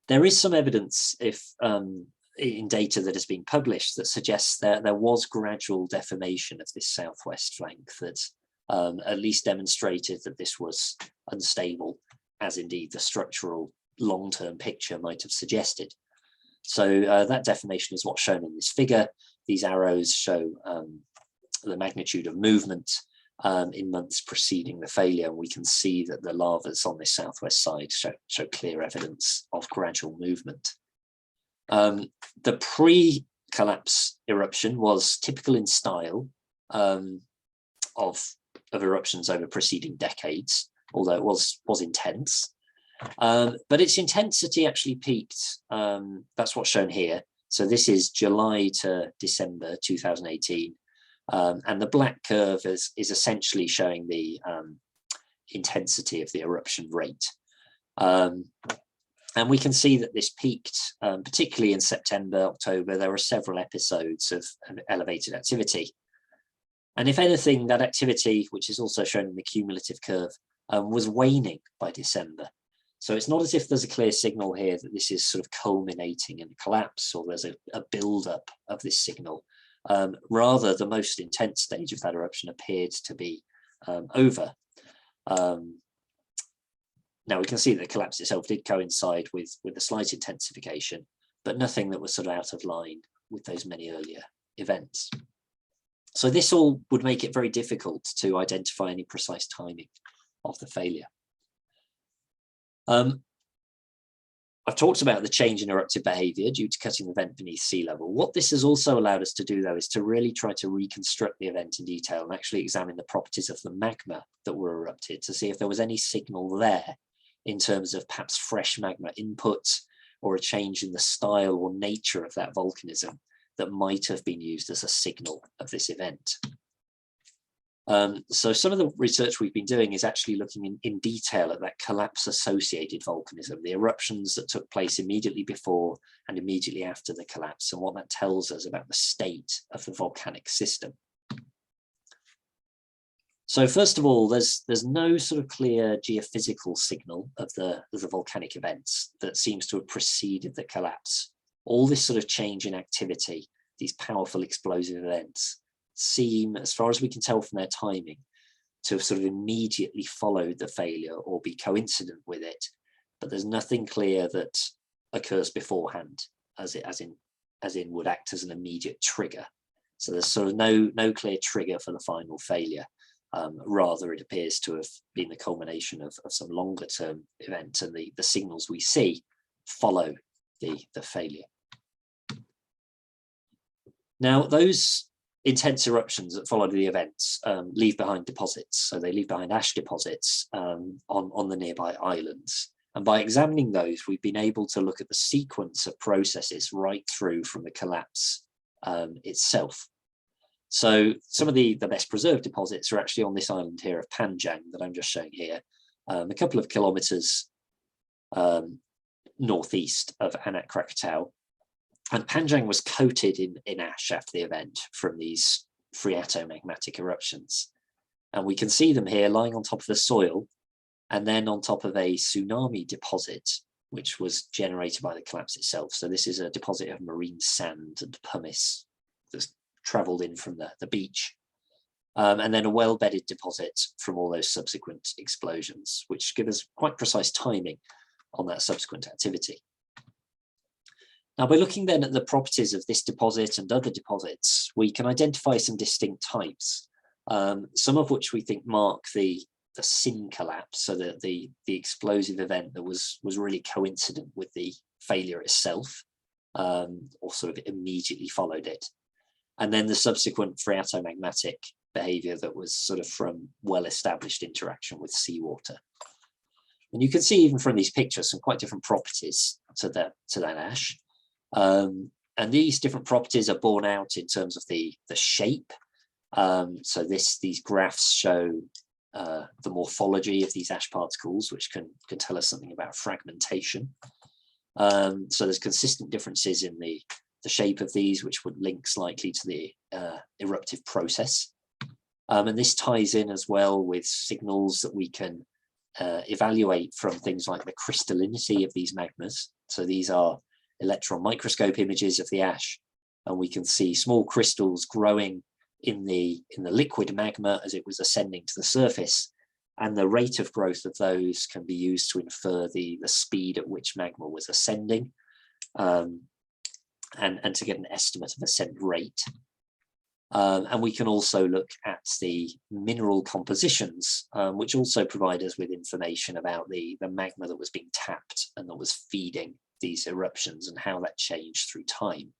There is some evidence in data that has been published that suggests that there was gradual deformation of this southwest flank that at least demonstrated that this was unstable, as indeed the structural long-term picture might have suggested. So that deformation is what's shown in this figure. These arrows show the magnitude of movement in months preceding the failure, and we can see that the lavas on this southwest side show clear evidence of gradual movement. The pre-collapse eruption was typical in style of eruptions over preceding decades, although it was intense. But its intensity actually peaked. That's what's shown here. So this is July to December 2018. And the black curve is essentially showing the intensity of the eruption rate. And we can see that this peaked, particularly in September, October. There were several episodes of elevated activity. And if anything, that activity, which is also shown in the cumulative curve, was waning by December. So it's not as if there's a clear signal here that this is sort of culminating in a collapse, or there's a build-up of this signal. Rather, the most intense stage of that eruption appeared to be over. Now we can see that the collapse itself did coincide with a slight intensification, but nothing that was sort of out of line with those many earlier events. So this all would make it very difficult to identify any precise timing of the failure. I've talked about the change in eruptive behavior due to cutting the vent beneath sea level. What this has also allowed us to do, though, is to really try to reconstruct the event in detail and actually examine the properties of the magma that were erupted to see if there was any signal there in terms of perhaps fresh magma input or a change in the style or nature of that volcanism that might have been used as a signal of this event. So some of the research we've been doing is actually looking in detail at that collapse-associated volcanism, the eruptions that took place immediately before and immediately after the collapse, and what that tells us about the state of the volcanic system. So first of all, there's no sort of clear geophysical signal of the volcanic events that seems to have preceded the collapse. All this sort of change in activity, these powerful explosive events, seem, as far as we can tell from their timing, to have sort of immediately followed the failure or be coincident with it. But there's nothing clear that occurs beforehand, as in would act as an immediate trigger. So there's sort of no clear trigger for the final failure. Rather, it appears to have been the culmination of some longer term event, and the signals we see follow the failure. Now, those intense eruptions that followed the events leave behind deposits. So they leave behind ash deposits on the nearby islands. And by examining those, we've been able to look at the sequence of processes right through from the collapse itself. So some of the best preserved deposits are actually on this island here of Panjang that I'm just showing here, a couple of kilometers northeast of Anak Krakatau. And Panjang was coated in ash after the event from these phreatomagmatic eruptions. And we can see them here lying on top of the soil and then on top of a tsunami deposit, which was generated by the collapse itself. So this is a deposit of marine sand and pumice that's traveled in from the beach. And then a well-bedded deposit from all those subsequent explosions, which give us quite precise timing on that subsequent activity. Now, by looking then at the properties of this deposit and other deposits, we can identify some distinct types, some of which we think mark the sin collapse, so that the explosive event that was really coincident with the failure itself, or sort of immediately followed it. And then the subsequent phreatomagmatic behavior that was sort of from well-established interaction with seawater. And you can see even from these pictures some quite different properties to that ash. And these different properties are borne out in terms of the shape. So these graphs show the morphology of these ash particles, which can tell us something about fragmentation. So there's consistent differences in the shape of these, which would link slightly to the eruptive process. And this ties in as well with signals that we can evaluate from things like the crystallinity of these magmas. So these are electron microscope images of the ash, and we can see small crystals growing in the liquid magma as it was ascending to the surface, and the rate of growth of those can be used to infer the speed at which magma was ascending, and to get an estimate of ascent rate. And we can also look at the mineral compositions, which also provide us with information about the magma that was being tapped and that was feeding these eruptions and how that changed through time.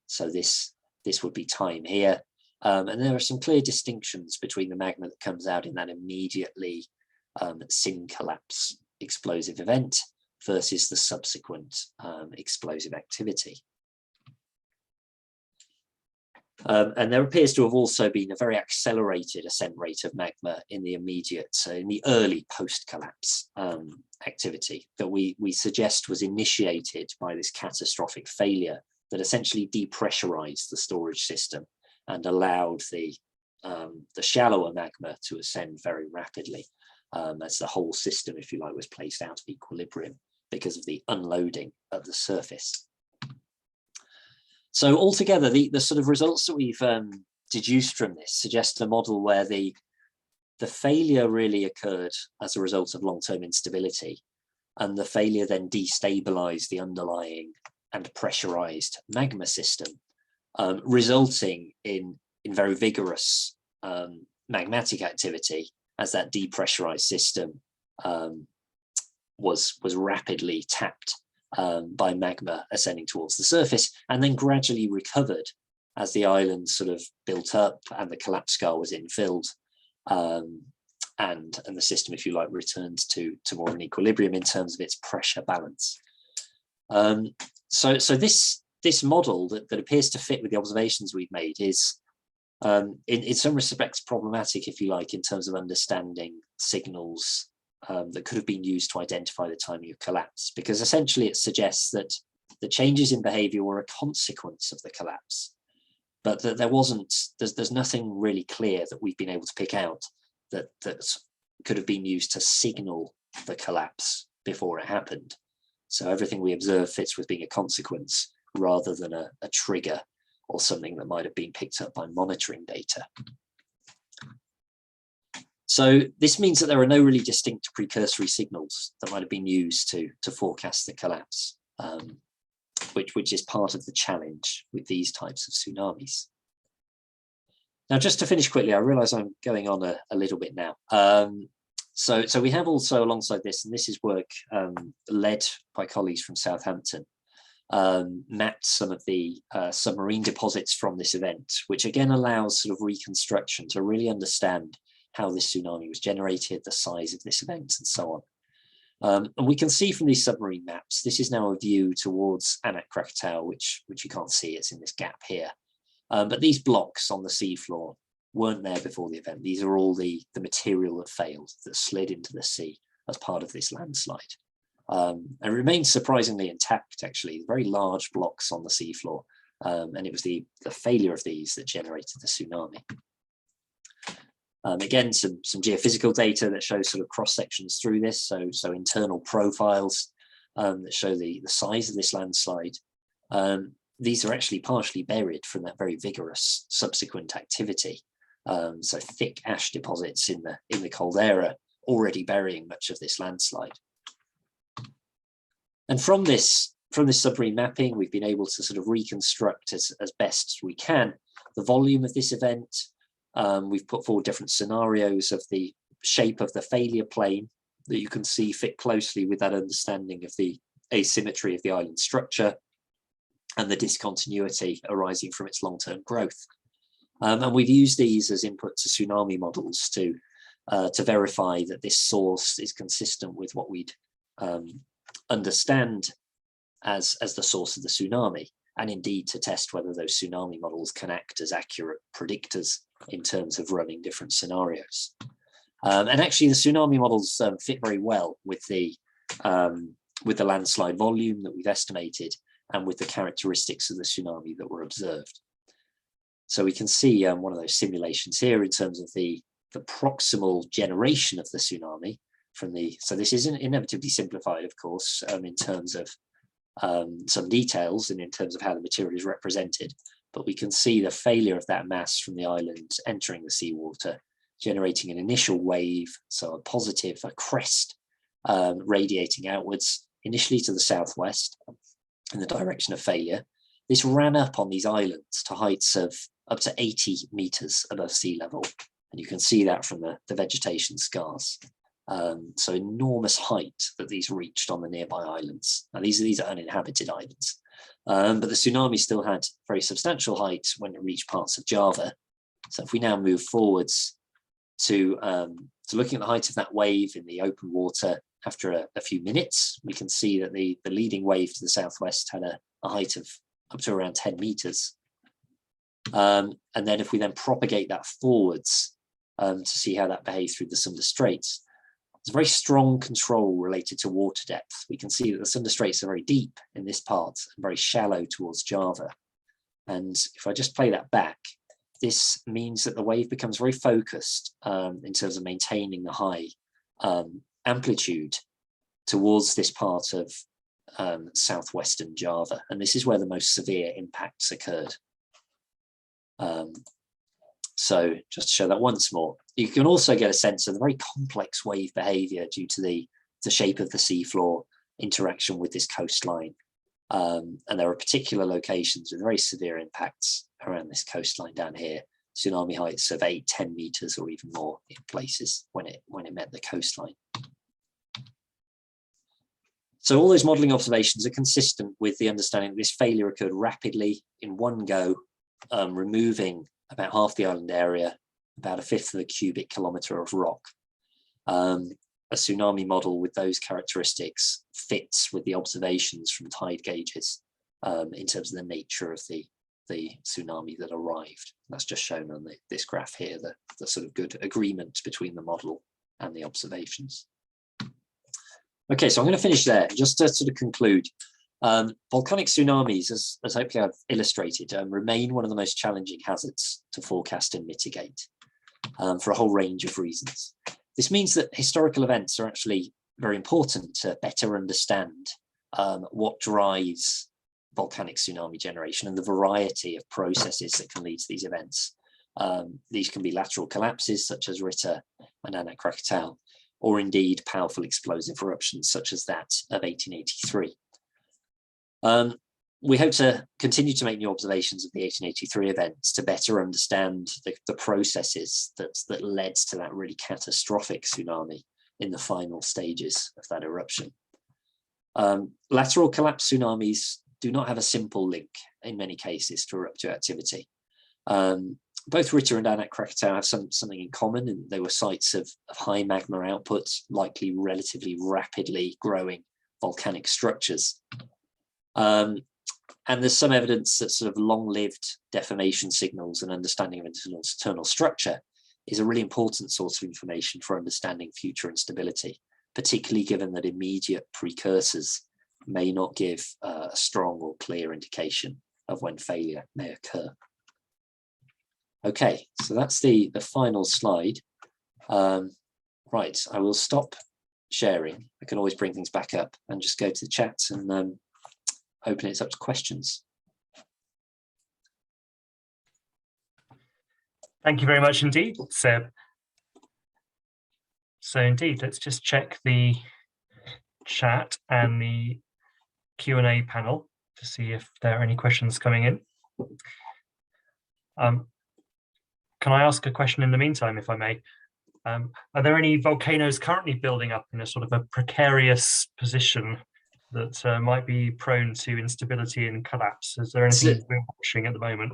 So this would be time here. And there are some clear distinctions between the magma that comes out in that immediately syn collapse explosive event versus the subsequent explosive activity. And there appears to have also been a very accelerated ascent rate of magma in the immediate, so in the early post-collapse activity that we suggest was initiated by this catastrophic failure that essentially depressurized the storage system and allowed the shallower magma to ascend very rapidly as the whole system, if you like, was placed out of equilibrium because of the unloading of the surface. So altogether, the sort of results that we've deduced from this suggest a model where the failure really occurred as a result of long-term instability, and the failure then destabilized the underlying and pressurized magma system, resulting in very vigorous magmatic activity as that depressurized system was rapidly tapped by magma ascending towards the surface, and then gradually recovered as the island sort of built up and the collapse scar was infilled, and the system, if you like, returned to more of an equilibrium in terms of its pressure balance. So this model that appears to fit with the observations we've made is in some respects problematic, if you like, in terms of understanding signals that could have been used to identify the timing of collapse, because essentially it suggests that the changes in behavior were a consequence of the collapse, but that there's nothing really clear that we've been able to pick out that could have been used to signal the collapse before it happened. So everything we observe fits with being a consequence rather than a trigger or something that might have been picked up by monitoring data. So this means that there are no really distinct precursory signals that might have been used to forecast the collapse, which is part of the challenge with these types of tsunamis. Now, just to finish quickly, I realize I'm going on a little bit now. So we have also alongside this, and this is work led by colleagues from Southampton, mapped some of the submarine deposits from this event, which again allows sort of reconstruction to really understand how this tsunami was generated, the size of this event, and so on. And we can see from these submarine maps, this is now a view towards Anak Krakatau, which you can't see, it's in this gap here. But these blocks on the seafloor weren't there before the event. These are all the material that failed, that slid into the sea as part of this landslide. And it remains surprisingly intact, actually, very large blocks on the seafloor. And it was the failure of these that generated the tsunami. Again, some geophysical data that shows sort of cross sections through this, so internal profiles that show the size of this landslide. These are actually partially buried from that very vigorous subsequent activity. So thick ash deposits in the caldera already burying much of this landslide. And from this submarine mapping, we've been able to sort of reconstruct as best we can the volume of this event. We've put forward different scenarios of the shape of the failure plane that you can see fit closely with that understanding of the asymmetry of the island structure and the discontinuity arising from its long-term growth. And we've used these as input to tsunami models to verify that this source is consistent with what we'd understand as the source of the tsunami, and indeed to test whether those tsunami models can act as accurate predictors in terms of running different scenarios. And actually the tsunami models fit very well with the landslide volume that we've estimated and with the characteristics of the tsunami that were observed. So we can see one of those simulations here in terms of the proximal generation of the tsunami from so this isn't inevitably simplified, of course, in terms of some details and in terms of how the material is represented, but we can see the failure of that mass from the island entering the seawater, generating an initial wave, so a crest radiating outwards, initially to the southwest in the direction of failure. This ran up on these islands to heights of up to 80 meters above sea level, and you can see that from the vegetation scars. So enormous height that these reached on the nearby islands. Now these are uninhabited islands, but the tsunami still had very substantial height when it reached parts of Java, So if we now move forwards to looking at the height of that wave in the open water after a few minutes, we can see that the leading wave to the southwest had a height of up to around 10 meters. And then if we then propagate that forwards to see how that behaves through the Sunda Straits, there's a very strong control related to water depth. We can see that the Sunda Straits are very deep in this part and very shallow towards Java. And if I just play that back, this means that the wave becomes very focused in terms of maintaining the high amplitude towards this part of southwestern Java. And this is where the most severe impacts occurred. So just to show that once more, you can also get a sense of the very complex wave behavior due to the shape of the seafloor, interaction with this coastline. And there are particular locations with very severe impacts around this coastline down here. Tsunami heights of 8-10 meters or even more in places when it met the coastline. So all those modeling observations are consistent with the understanding that this failure occurred rapidly in one go, removing about half the island area, about a fifth of a cubic kilometer of rock. A tsunami model with those characteristics fits with the observations from tide gauges in terms of the nature of the tsunami that arrived. That's just shown on this graph here, the sort of good agreement between the model and the observations. Okay, so I'm going to finish there. Just to sort of conclude, volcanic tsunamis, as hopefully I've illustrated, remain one of the most challenging hazards to forecast and mitigate for a whole range of reasons. This means that historical events are actually very important to better understand what drives volcanic tsunami generation and the variety of processes that can lead to these events. These can be lateral collapses such as Ritter and Anak Krakatau, or indeed powerful explosive eruptions such as that of 1883. We hope to continue to make new observations of the 1883 events to better understand the processes that led to that really catastrophic tsunami in the final stages of that eruption. Lateral collapse tsunamis do not have a simple link in many cases to eruptive activity. Both Ritter and Anak Krakatau have something in common, and they were sites of high magma output, likely relatively rapidly growing volcanic structures. And there's some evidence that sort of long-lived deformation signals and understanding of internal structure is a really important source of information for understanding future instability, particularly given that immediate precursors may not give a strong or clear indication of when failure may occur. Okay, so that's the final slide. Right, I will stop sharing. I can always bring things back up and just go to the chat and open it up to questions. Thank you very much indeed, Seb. So indeed, let's just check the chat and the Q&A panel to see if there are any questions coming in. Can I ask a question in the meantime, if I may? Are there any volcanoes currently building up in a sort of a precarious position that might be prone to instability and collapse? Is there anything we're watching at the moment?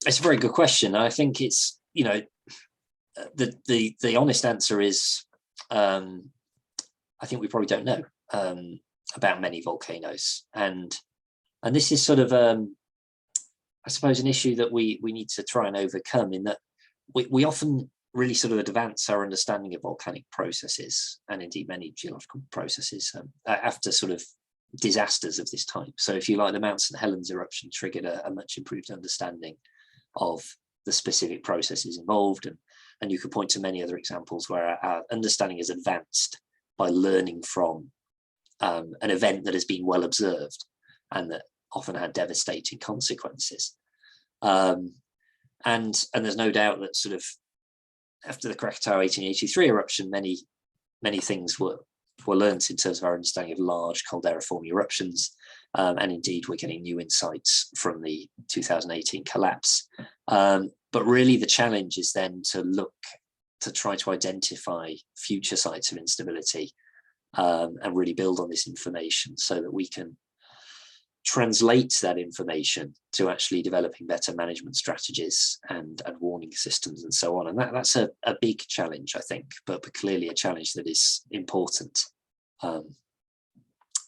It's a very good question. I think it's, you know, the honest answer is, I think we probably don't know about many volcanoes, and this is sort of, I suppose, an issue that we need to try and overcome, in that we often really sort of advance our understanding of volcanic processes, and indeed many geological processes, after sort of disasters of this type. So if you like, the Mount St. Helens eruption triggered a much improved understanding of the specific processes involved, and you could point to many other examples where our understanding is advanced by learning from an event that has been well observed and that often had devastating consequences. And there's no doubt that sort of after the Krakatau 1883 eruption, many things were learnt in terms of our understanding of large caldera-forming eruptions, and indeed we're getting new insights from the 2018 collapse. But really the challenge is then to try to identify future sites of instability, and really build on this information so that we can translate that information to actually developing better management strategies and warning systems and so on. And that's a big challenge, I think, but clearly a challenge that is important.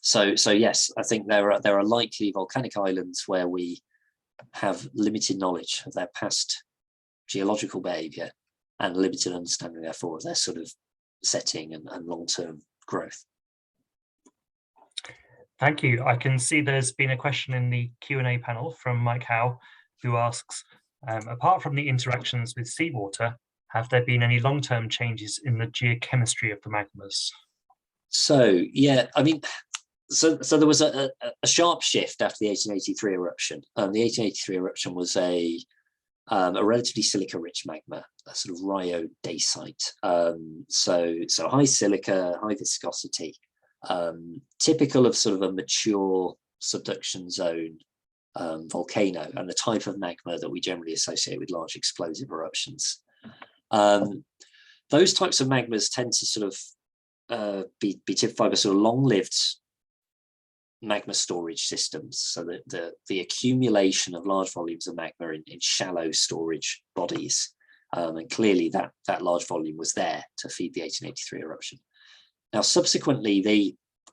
So yes, I think there are likely volcanic islands where we have limited knowledge of their past geological behavior and limited understanding, therefore, of their sort of setting and long-term growth. Thank you. I can see there's been a question in the Q&A panel from Mike Howe, who asks, apart from the interactions with seawater, have there been any long-term changes in the geochemistry of the magmas? So, yeah, I mean, so there was a sharp shift after the 1883 eruption. The 1883 eruption was a relatively silica-rich magma, a sort of rhyodacite. So high silica, high viscosity, typical of sort of a mature subduction zone volcano, and the type of magma that we generally associate with large explosive eruptions. Those types of magmas tend to sort of be typified by sort of long-lived magma storage systems, so that the accumulation of large volumes of magma in shallow storage bodies, and clearly that large volume was there to feed the 1883 eruption. Now, subsequently,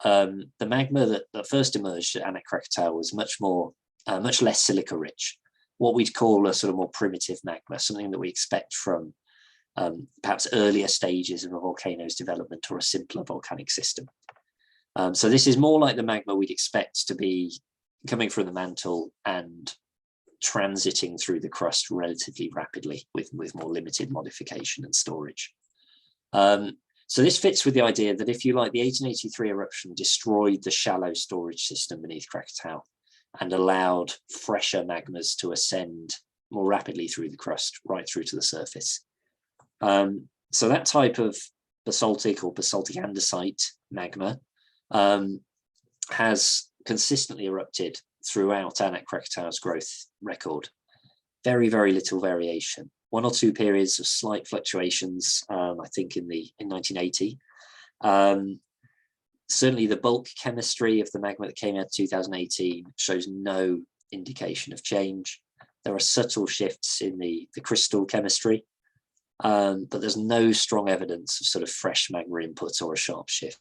the magma that first emerged at Anak Krakatau was much less silica rich, what we'd call a sort of more primitive magma, something that we expect from perhaps earlier stages of a volcano's development or a simpler volcanic system. So this is more like the magma we'd expect to be coming from the mantle and transiting through the crust relatively rapidly with more limited modification and storage. So this fits with the idea that, if you like, the 1883 eruption destroyed the shallow storage system beneath Krakatau and allowed fresher magmas to ascend more rapidly through the crust, right through to the surface. So that type of basaltic or basaltic andesite magma has consistently erupted throughout Anak Krakatau's growth record. Very, very little variation. One or two periods of slight fluctuations, I think in 1980. Certainly the bulk chemistry of the magma that came out in 2018 shows no indication of change. There are subtle shifts in the crystal chemistry, but there's no strong evidence of sort of fresh magma input or a sharp shift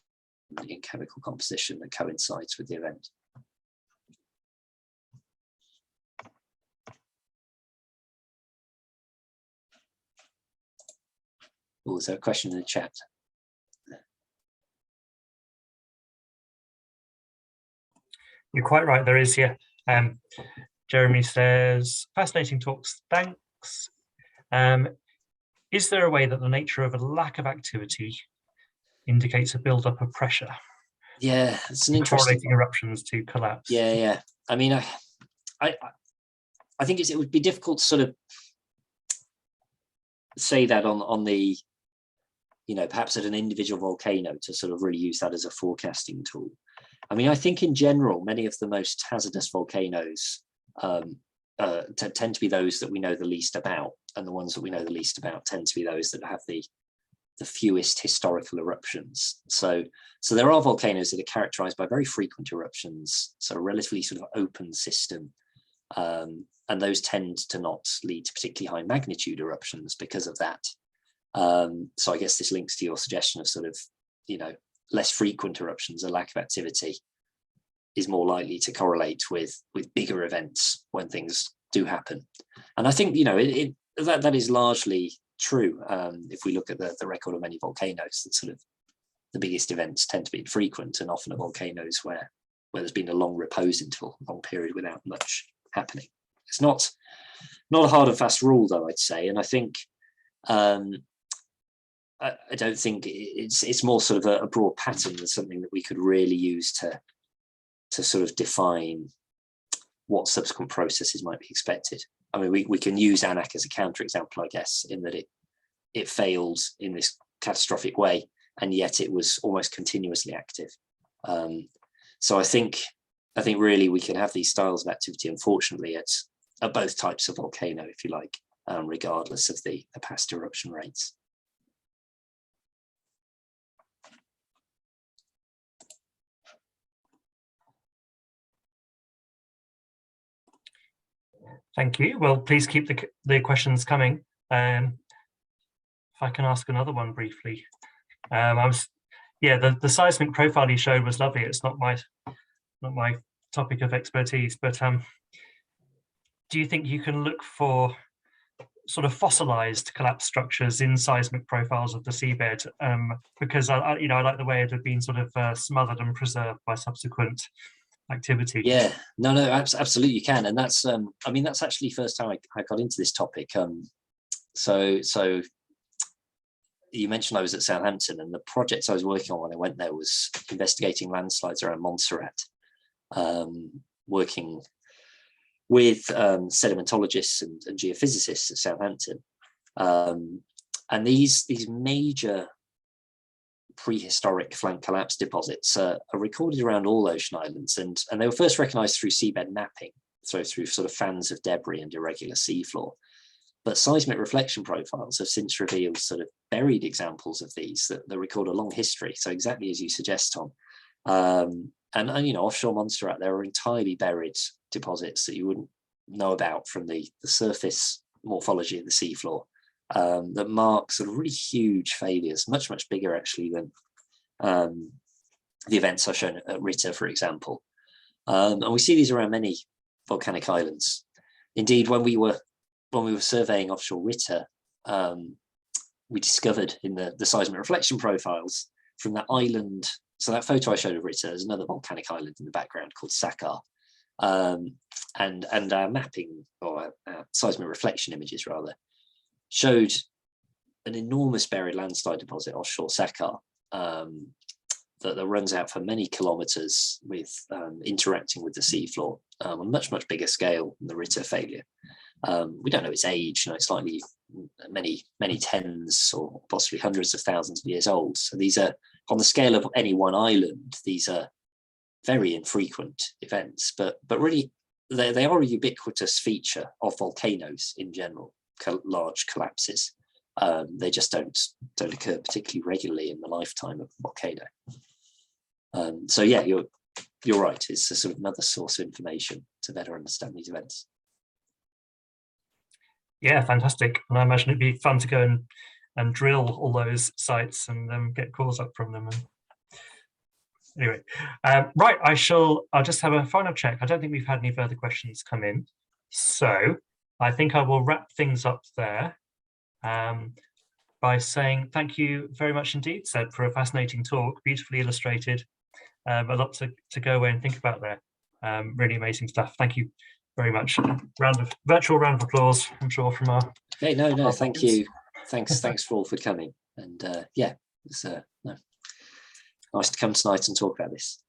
in chemical composition that coincides with the event. Oh, is there a question in the chat? You're quite right, there is, yeah. Jeremy says, fascinating talks, thanks. Is there a way that the nature of a lack of activity indicates a build-up of pressure? Yeah, it's an interesting correlating eruptions to collapse. Yeah. I mean, I think it would be difficult to sort of say that on the, perhaps at an individual volcano, to sort of really use that as a forecasting tool. I mean, I think in general, many of the most hazardous volcanoes tend to be those that we know the least about, and the ones that we know the least about tend to be those that have the fewest historical eruptions. So there are volcanoes that are characterized by very frequent eruptions, so a relatively sort of open system, and those tend to not lead to particularly high magnitude eruptions because of that. So I guess this links to your suggestion of sort of, less frequent eruptions, a lack of activity, is more likely to correlate with bigger events when things do happen. And I think, that is largely true. If we look at the record of many volcanoes, that sort of the biggest events tend to be infrequent, and often are volcanoes where there's been a long repose interval, a long period without much happening. It's not a hard and fast rule, though, I'd say. And I think I don't think it's more sort of a broad pattern than something that we could really use to sort of define what subsequent processes might be expected. I mean, we can use Anak as a counterexample, I guess, in that it failed in this catastrophic way, and yet it was almost continuously active. So I think really we can have these styles of activity, unfortunately, at both types of volcano, if you like, regardless of the past eruption rates. Thank you. Well, please keep the questions coming. If I can ask another one briefly. The seismic profile you showed was lovely. It's not my topic of expertise, but do you think you can look for sort of fossilized collapse structures in seismic profiles of the seabed? Because I like the way it had been sort of smothered and preserved by subsequent activity. Yeah, no, absolutely you can, and that's that's actually the first time I got into this topic. So you mentioned I was at Southampton, and the project I was working on when I went there was investigating landslides around Montserrat, working with sedimentologists and geophysicists at Southampton, and these major prehistoric flank collapse deposits are recorded around all ocean islands, and they were first recognized through seabed mapping, so through sort of fans of debris and irregular seafloor. But seismic reflection profiles have since revealed sort of buried examples of these that record a long history. So exactly as you suggest, Tom. And offshore Montserrat, there are entirely buried deposits that you wouldn't know about from the surface morphology of the seafloor, that mark sort of really huge failures, much bigger actually than the events I've shown at Ritter, for example. And we see these around many volcanic islands. Indeed, when we were surveying offshore Ritter, we discovered in the seismic reflection profiles from that island. So that photo I showed of Ritter, there's another volcanic island in the background called Sakar. And our mapping, or our seismic reflection images rather, showed an enormous buried landslide deposit offshore Sakar that runs out for many kilometers with interacting with the seafloor on a much bigger scale than the Ritter failure. We don't know its age, it's likely many tens or possibly hundreds of thousands of years old. So these are, on the scale of any one island, these are very infrequent events, but really they are a ubiquitous feature of volcanoes in general, large collapses. They just don't occur particularly regularly in the lifetime of a volcano. So yeah, you're right. It's a sort of another source of information to better understand these events. Yeah, fantastic. And I imagine it'd be fun to go and drill all those sites and get cores up from them. Anyway, right, I'll just have a final check. I don't think we've had any further questions come in. So I think I will wrap things up there by saying thank you very much indeed, Seb, for a fascinating talk, beautifully illustrated, a lot to go away and think about there. Really amazing stuff. Thank you very much. Virtual round of applause, I'm sure, from our... Hey, no, thank you. Thanks for all for coming. And yeah, it's nice to come tonight and talk about this.